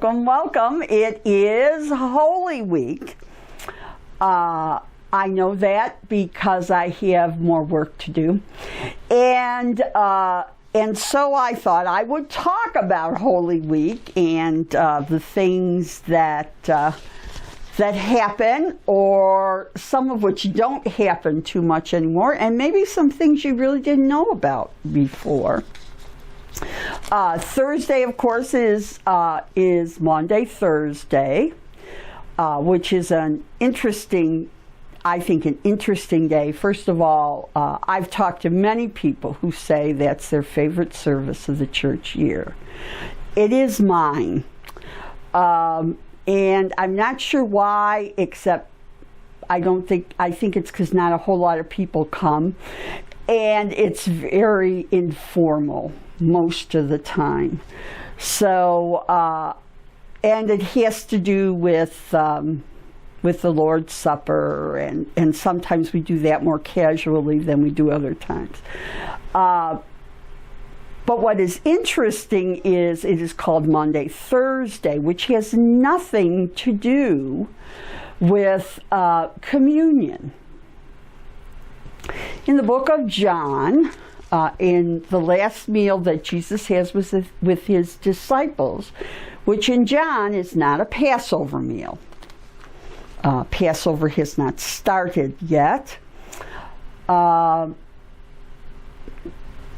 Welcome, welcome. It is Holy Week. I know that because I have more work to do. And so I thought I would talk about Holy Week and the things that happen, or some of which don't happen too much anymore, and maybe some things you really didn't know about before. Thursday, of course, is Maundy Thursday, which is an interesting day. First of all, I've talked to many people who say that's their favorite service of the church year. It is mine. And I'm not sure why, except I think it's because not a whole lot of people come. And it's very informal most of the time. So, and it has to do with the Lord's Supper, and sometimes we do that more casually than we do other times. But what is interesting is it is called Maundy Thursday, which has nothing to do with communion. In the book of John, in the last meal that Jesus has with his disciples, which in John is not a Passover meal. Passover has not started yet. There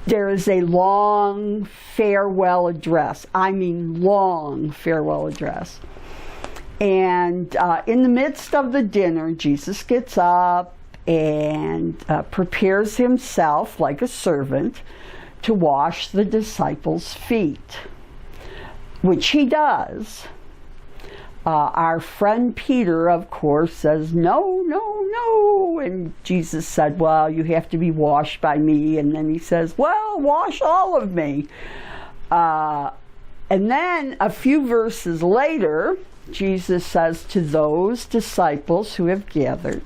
is a long farewell address. I mean long farewell address. And in the midst of the dinner, Jesus gets up and prepares himself like a servant to wash the disciples' feet, which he does. Our friend Peter, of course, says, no. And Jesus said, well, you have to be washed by me. And then he says, well, wash all of me. And then a few verses later, Jesus says to those disciples who have gathered,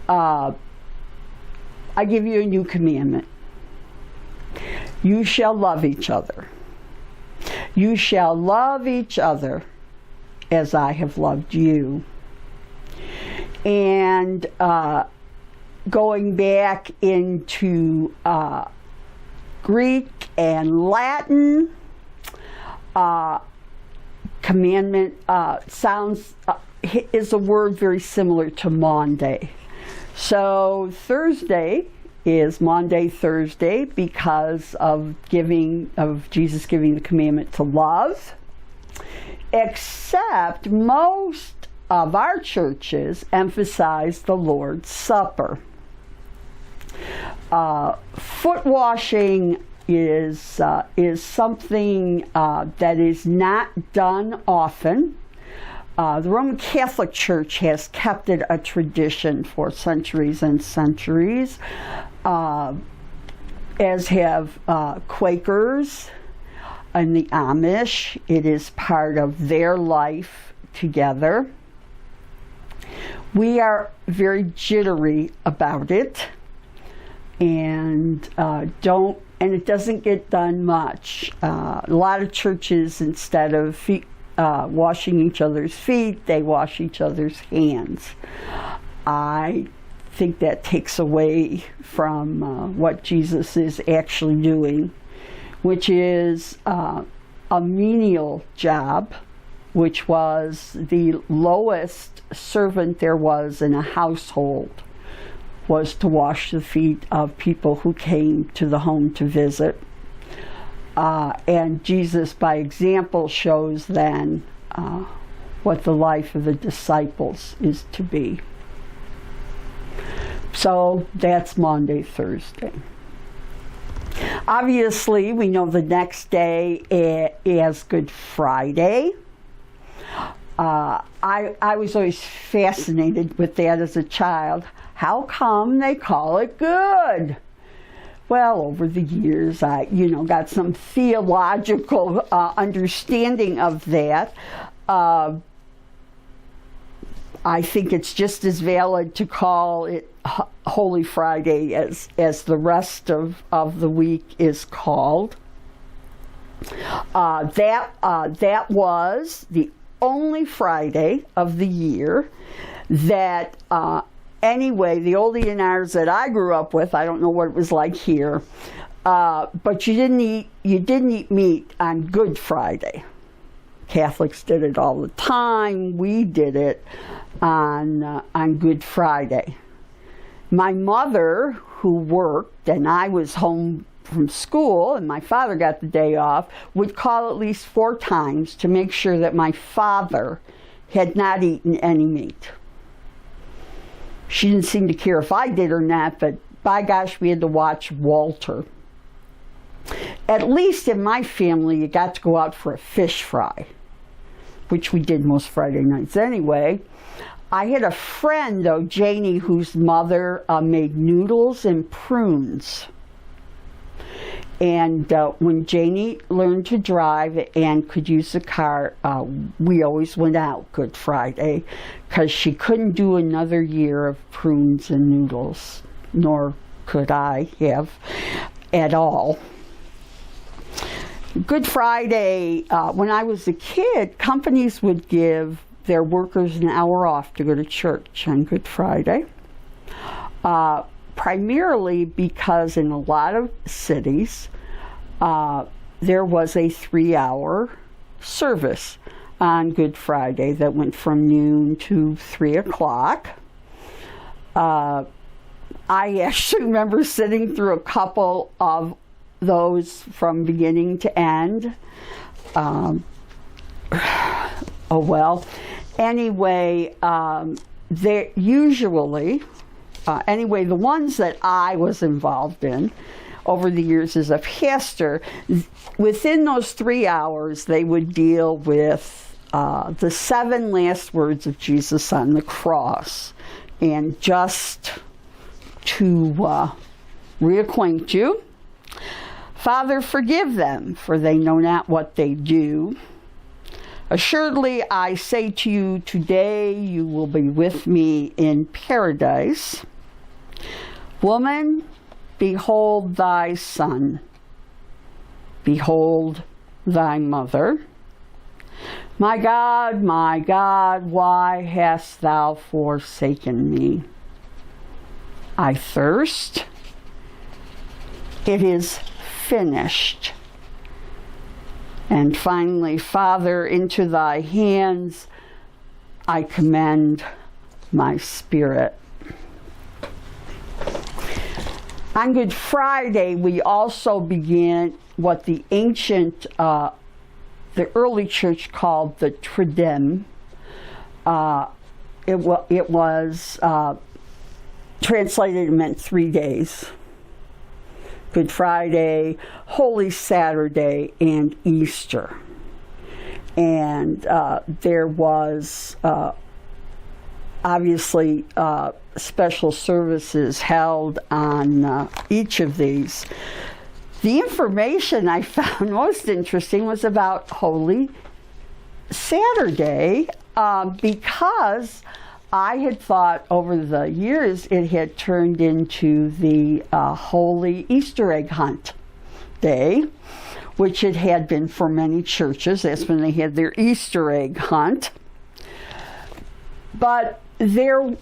I give you a new commandment. You shall love each other. You shall love each other as I have loved you. And going back into Greek and Latin, commandment is a word very similar to Maundy. So Thursday is Maundy Thursday because of Jesus giving the commandment to love. Except most of our churches emphasize the Lord's Supper. Foot washing is something that is not done often. The Roman Catholic Church has kept it a tradition for centuries and centuries, as have Quakers and the Amish. It is part of their life together. We are very jittery about it, and it doesn't get done much. A lot of churches, instead of washing each other's feet, they wash each other's hands. I think that takes away from what Jesus is actually doing, which is a menial job, which was the lowest servant there was in a household, was to wash the feet of people who came to the home to visit. And Jesus, by example, shows then what the life of the disciples is to be. So that's Maundy Thursday. Obviously, we know the next day is Good Friday. I was always fascinated with that as a child. How come they call it good? Well, over the years, I got some theological understanding of that. I think it's just as valid to call it Holy Friday as the rest of the week is called. That was the only Friday of the year that, anyway, the old ENRs that I grew up with, I don't know what it was like here, but you didn't eat meat on Good Friday. Catholics did it all the time. We did it on Good Friday. My mother, who worked, and I was home from school, and my father got the day off, would call at least 4 times to make sure that my father had not eaten any meat. She didn't seem to care if I did or not, but by gosh, we had to watch Walter. At least in my family, you got to go out for a fish fry, which we did most Friday nights anyway. I had a friend, though, Janie, whose mother made noodles and prunes. And when Janie learned to drive and could use the car, we always went out Good Friday, because she couldn't do another year of prunes and noodles, nor could I have at all. Good Friday, when I was a kid, companies would give their workers an hour off to go to church on Good Friday, primarily because in a lot of cities, there was a 3-hour service on Good Friday that went from noon to 3 o'clock. I actually remember sitting through a couple of those from beginning to end. Oh well. Anyway, they're usually, anyway, the ones that I was involved in over the years as a pastor, within those 3 hours, they would deal with the 7 last words of Jesus on the cross. And just to reacquaint you, Father, forgive them, for they know not what they do. Assuredly, I say to you, today you will be with me in paradise. Woman, behold thy son. Behold thy mother. My God, why hast thou forsaken me? I thirst. It is finished. And finally, Father, into thy hands I commend my spirit. On Good Friday, we also began what the ancient, the early church called the Triduum. It was translated, it meant 3 days. Good Friday, Holy Saturday, and Easter. And there was obviously special services held on each of these. The information I found most interesting was about Holy Saturday, because I had thought over the years it had turned into the Holy Easter egg hunt day, which it had been for many churches. That's when they had their Easter egg hunt. But there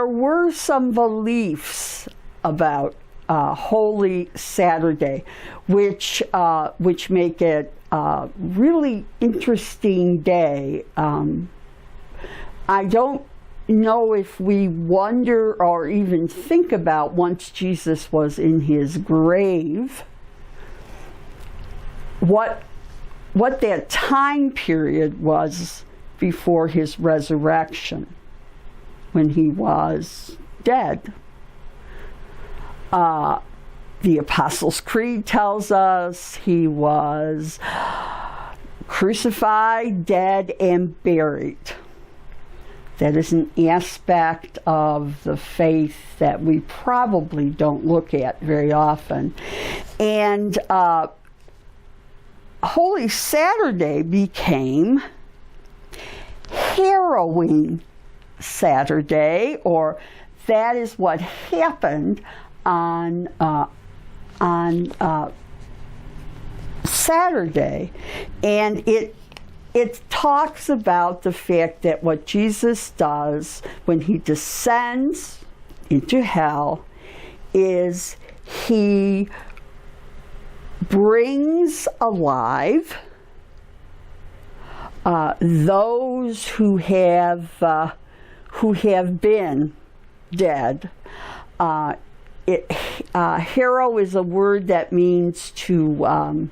were some beliefs about Holy Saturday, which make it a really interesting day. I don't know if we wonder or even think about, once Jesus was in his grave, what that time period was before his resurrection, when he was dead. The Apostles' Creed tells us he was crucified, dead, and buried. That is an aspect of the faith that we probably don't look at very often. And Holy Saturday became Harrowing Saturday, or that is what happened on Saturday, and it talks about the fact that what Jesus does when he descends into hell is he brings alive those who have been dead. Harrow is a word that means to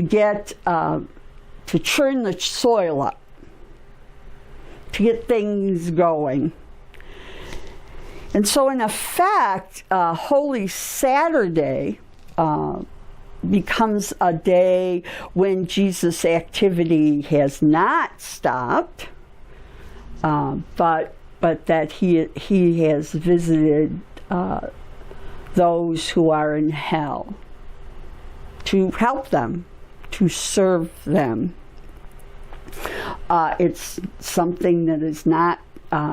get to churn the soil up, to get things going. And so in effect, Holy Saturday becomes a day when Jesus' activity has not stopped, but that he has visited those who are in hell to help them, to serve them. It's something that is not,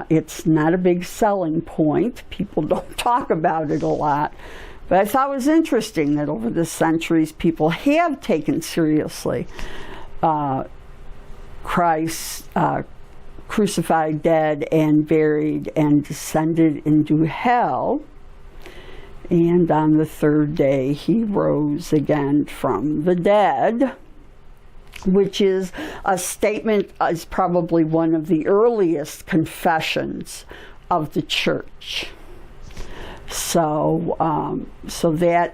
it's not a big selling point. People don't talk about it a lot. But I thought it was interesting that over the centuries, people have taken seriously Christ crucified, dead, and buried, and descended into hell. And on the third day, he rose again from the dead, which is a statement, is probably one of the earliest confessions of the church. So that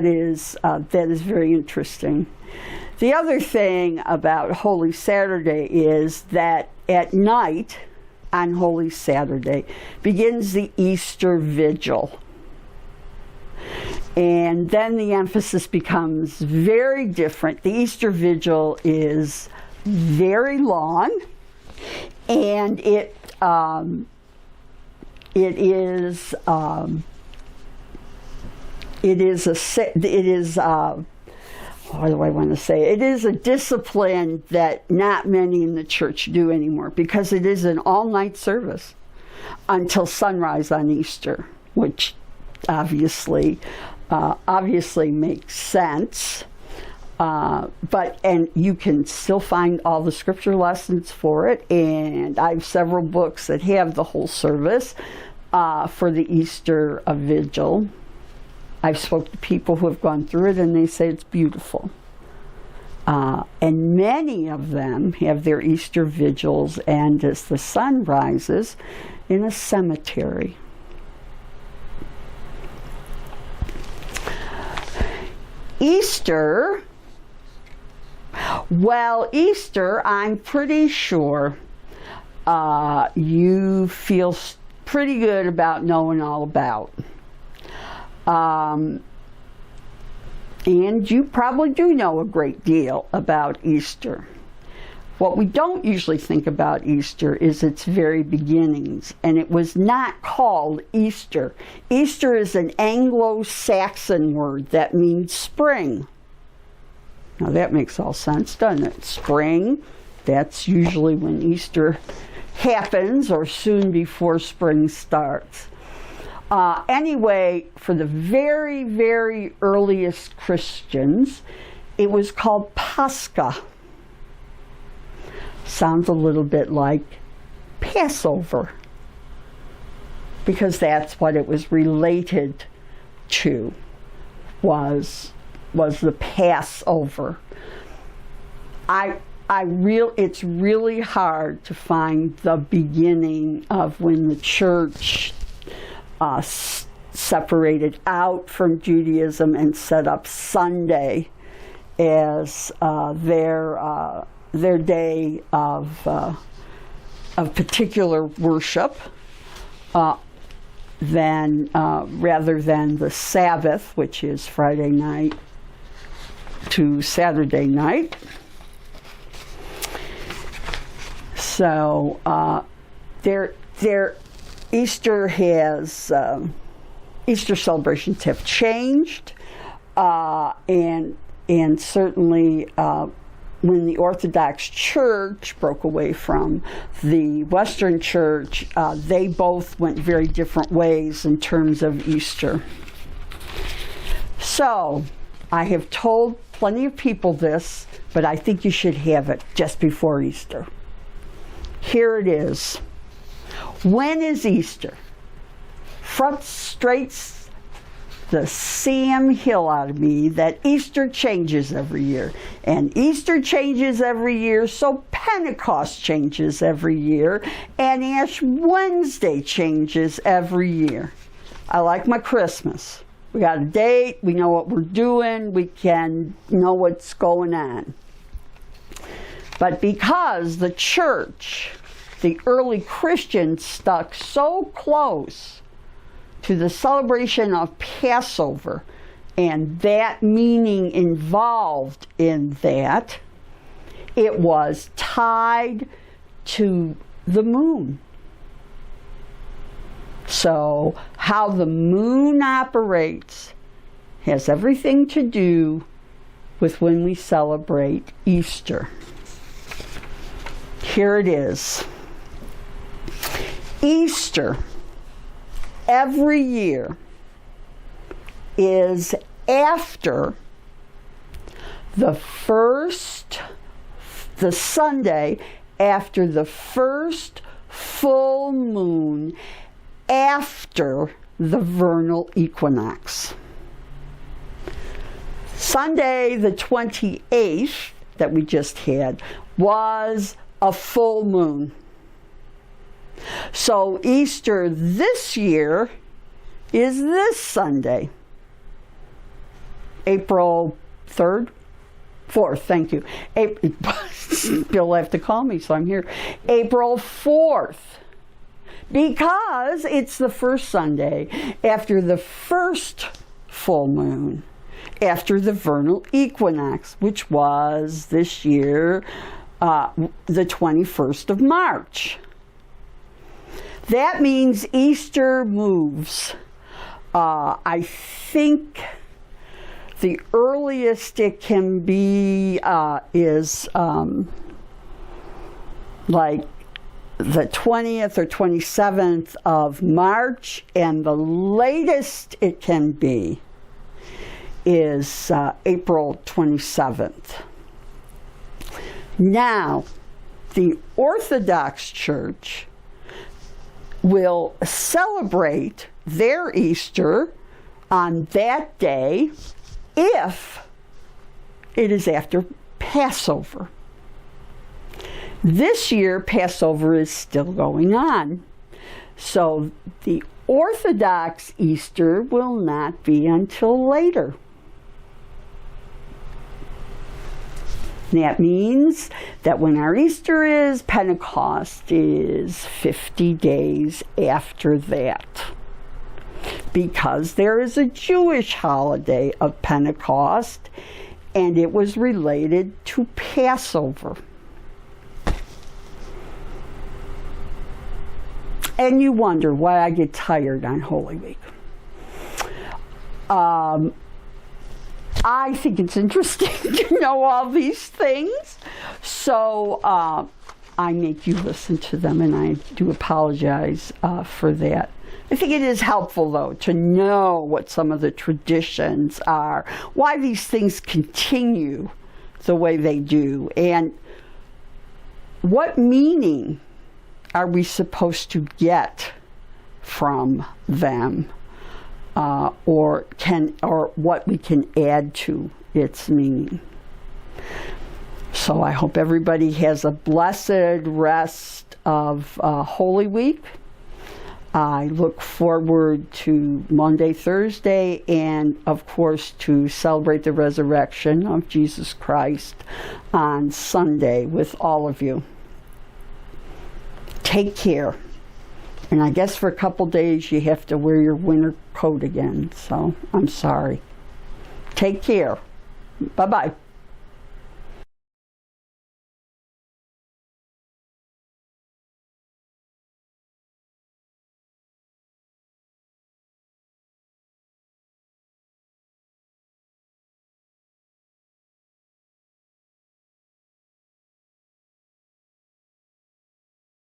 is very interesting. The other thing about Holy Saturday is that at night on Holy Saturday begins the Easter Vigil. And then the emphasis becomes very different. The Easter Vigil is very long, and it is a discipline that not many in the church do anymore, because it is an all-night service until sunrise on Easter, which obviously makes sense. And you can still find all the scripture lessons for it, and I have several books that have the whole service for the Easter Vigil. I've spoken to people who have gone through it, and they say it's beautiful. And many of them have their Easter vigils, and as the sun rises, in a cemetery. Easter, I'm pretty sure you feel pretty good about knowing all about. And you probably do know a great deal about Easter. What we don't usually think about Easter is its very beginnings, and it was not called Easter. Easter is an Anglo-Saxon word that means spring. Now that makes all sense, doesn't it? Spring, that's usually when Easter happens, or soon before spring starts. Anyway, for the very, very earliest Christians, it was called Pascha. Sounds a little bit like Passover, because that's what it was related to, was the Passover. It's really hard to find the beginning of when the church separated out from Judaism and set up Sunday as their day of particular worship, rather than the Sabbath, which is Friday night to Saturday night. So their Easter celebrations have changed, and certainly when the Orthodox Church broke away from the Western Church, they both went very different ways in terms of Easter. So I have told plenty of people this, but I think you should have it just before Easter. Here it is. When is Easter? Frustrates the Sam Hill out of me that Easter changes every year. And Easter changes every year, so Pentecost changes every year, and Ash Wednesday changes every year. I like my Christmas. We got a date, we know what we're doing, we can know what's going on. But because the church, the early Christians, stuck so close to the celebration of Passover and that meaning involved in that, it was tied to the moon. So how the moon operates has everything to do with when we celebrate Easter. Here it is. Easter every year is after the Sunday after the first full moon after the vernal equinox. Sunday the 28th that we just had was a full moon. So Easter this year is this Sunday, April 3rd, 4th, thank you. You'll have to call me, so I'm here. April 4th, because it's the first Sunday after the first full moon, after the vernal equinox, which was this year the 21st of March. That means Easter moves. I think the earliest it can be is like the 20th or 27th of March, and the latest it can be is April 27th. Now, the Orthodox Church will celebrate their Easter on that day if it is after Passover. This year, Passover is still going on. So the Orthodox Easter will not be until later. That means that when our Easter is, Pentecost is 50 days after that. Because there is a Jewish holiday of Pentecost, and it was related to Passover. And you wonder why I get tired on Holy Week. I think it's interesting to know all these things, so I make you listen to them, and I do apologize for that. I think it is helpful, though, to know what some of the traditions are, why these things continue the way they do, and what meaning are we supposed to get from them. Or what we can add to its meaning. So I hope everybody has a blessed rest of Holy Week. I look forward to Monday, Thursday, and of course to celebrate the resurrection of Jesus Christ on Sunday with all of you. Take care. And I guess for a couple days you have to wear your winter coat again, so I'm sorry. Take care. Bye-bye.